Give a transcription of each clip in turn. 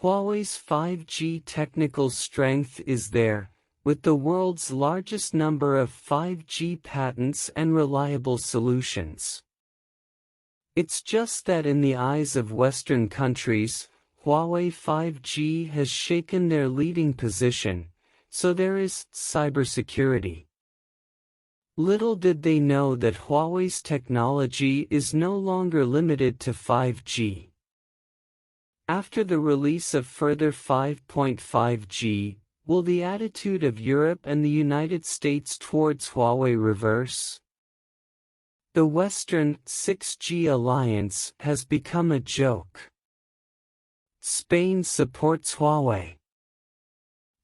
Huawei's 5G technical strength is there, with the world's largest number of 5G patents and reliable solutions. It's just that in the eyes of Western countries, Huawei 5G has shaken their leading position, so there is cybersecurity. Little did they know that Huawei's technology is no longer limited to 5G. After the release of further 5.5G, will the attitude of Europe and the United States towards Huawei reverse? The Western 6G alliance has become a joke. Spain supports Huawei.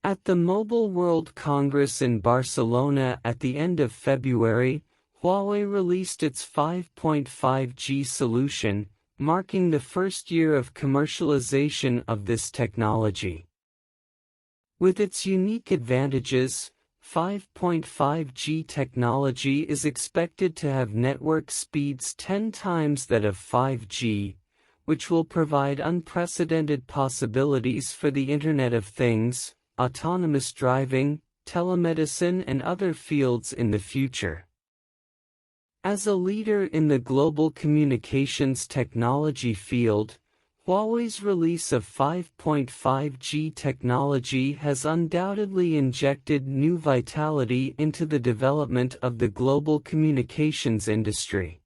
At the Mobile World Congress in Barcelona at the end of February, Huawei released its 5.5G solution, marking the first year of commercialization of this technology. With its unique advantages, 5.5G technology is expected to have network speeds 10 times that of 5G, which will provide unprecedented possibilities for the Internet of Things, autonomous driving, telemedicine and other fields in the future. As a leader in the global communications technology field, Huawei's release of 5.5G technology has undoubtedly injected new vitality into the development of the global communications industry.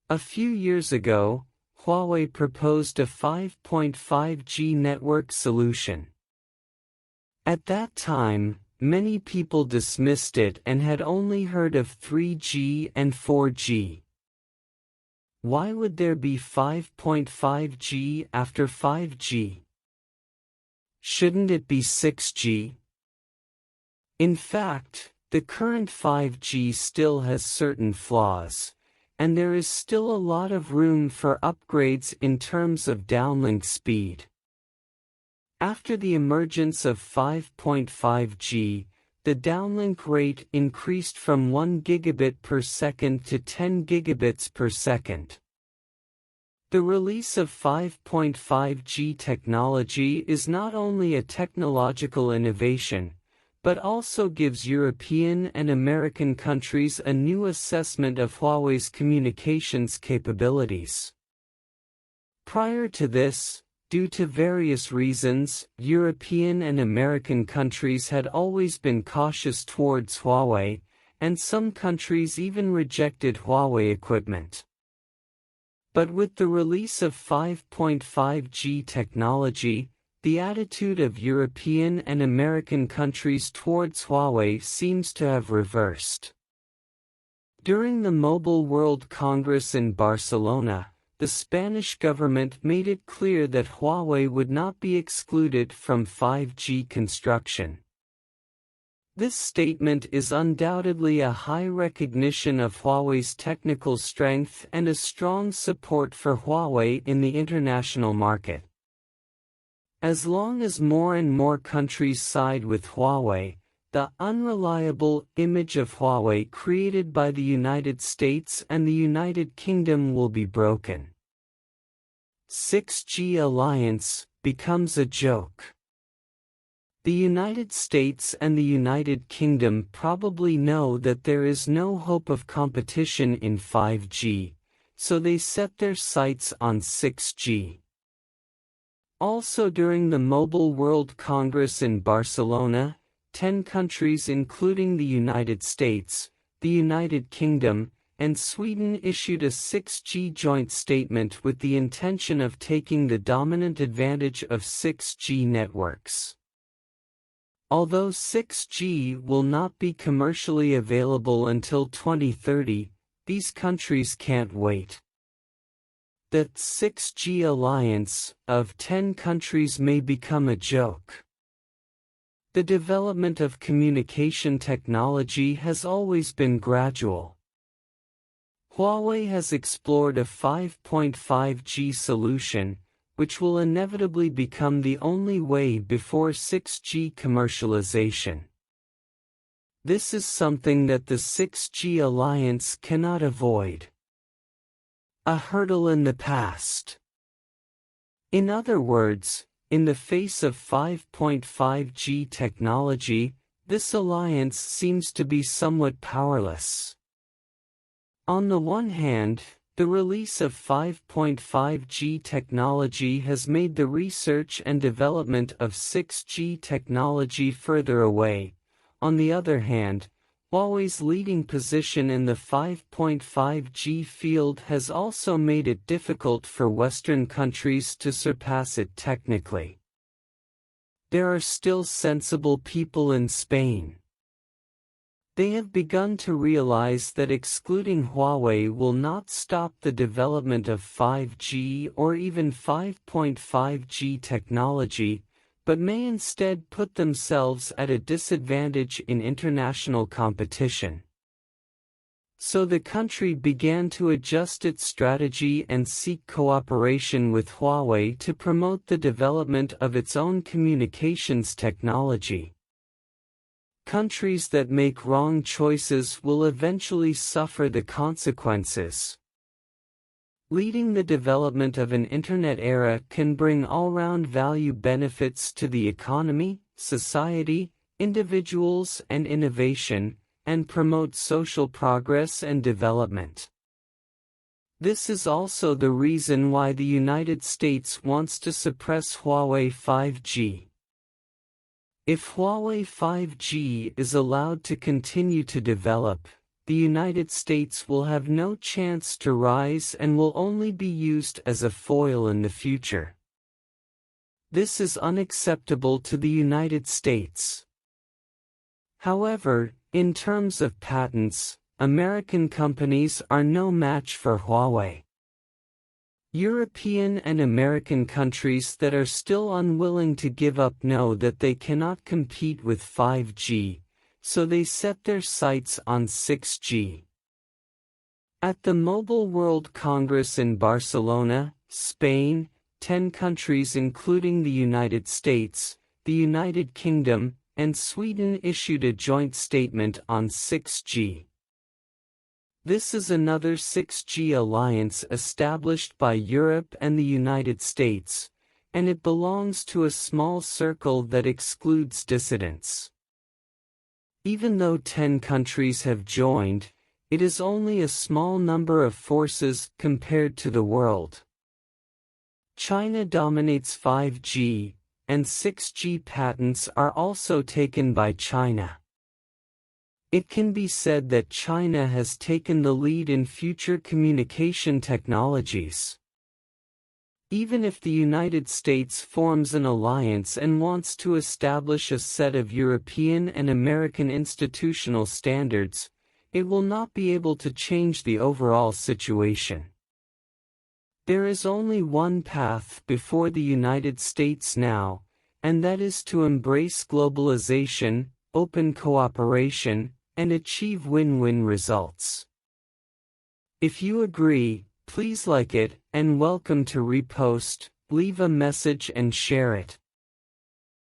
A few years ago, Huawei proposed a 5.5G network solution. At that time, many people dismissed it and had only heard of 3G and 4G. Why would there be 5.5G after 5G? Shouldn't it be 6G? In fact, the current 5G still has certain flaws, and there is still a lot of room for upgrades in terms of downlink speed. After the emergence of 5.5G, the downlink rate increased from 1 gigabit per second to 10 gigabits per second. The release of 5.5G technology is not only a technological innovation, but also gives European and American countries a new assessment of Huawei's communications capabilities. Prior to this, due to various reasons, European and American countries had always been cautious towards Huawei, and some countries even rejected Huawei equipment. But with the release of 5.5G technology, the attitude of European and American countries towards Huawei seems to have reversed. During the Mobile World Congress in Barcelona, the Spanish government made it clear that Huawei would not be excluded from 5G construction. This statement is undoubtedly a high recognition of Huawei's technical strength and a strong support for Huawei in the international market. As long as more and more countries side with Huawei, the unreliable image of Huawei created by the United States and the United Kingdom will be broken. 6G alliance becomes a joke. The United States and the United Kingdom probably know that there is no hope of competition in 5G, so they set their sights on 6G. Also during the Mobile World Congress in Barcelona, 10 countries including the United States, the United Kingdom, and Sweden issued a 6G joint statement with the intention of taking the dominant advantage of 6G networks. Although 6G will not be commercially available until 2030, these countries can't wait. The 6G alliance of 10 countries may become a joke. The development of communication technology has always been gradual. Huawei has explored a 5.5G solution, which will inevitably become the only way before 6G commercialization. This is something that the 6G alliance cannot avoid. A hurdle in the past. In other words, In the face of 5.5G technology, this alliance seems to be somewhat powerless. On the one hand, the release of 5.5G technology has made the research and development of 6G technology further away. On the other hand, Huawei's leading position in the 5.5G field has also made it difficult for Western countries to surpass it technically. There are still sensible people in Spain. They have begun to realize that excluding Huawei will not stop the development of 5G or even 5.5G technology, but may instead put themselves at a disadvantage in international competition. So the country began to adjust its strategy and seek cooperation with Huawei to promote the development of its own communications technology. Countries that make wrong choices will eventually suffer the consequences. Leading the development of an internet era can bring all-round value benefits to the economy, society, individuals and innovation, and promote social progress and development. This is also the reason why the United States wants to suppress Huawei 5G. If Huawei 5G is allowed to continue to develop, the United States will have no chance to rise and will only be used as a foil in the future. This is unacceptable to the United States. However, in terms of patents, American companies are no match for Huawei. European and American countries that are still unwilling to give up know that they cannot compete with 5G, so they set their sights on 6G. At the Mobile World Congress in Barcelona, Spain, 10 countries including the United States, the United Kingdom, and Sweden issued a joint statement on 6G. This is another 6G alliance established by Europe and the United States, and it belongs to a small circle that excludes dissidents. Even though 10 countries have joined, it is only a small number of forces compared to the world. China dominates 5G, and 6G patents are also taken by China. It can be said that China has taken the lead in future communication technologies. Even if the United States forms an alliance and wants to establish a set of European and American institutional standards, it will not be able to change the overall situation. There is only one path before the United States now, and that is to embrace globalization, open cooperation, and achieve win-win results. If you agree, please like it, and welcome to repost, leave a message and share it.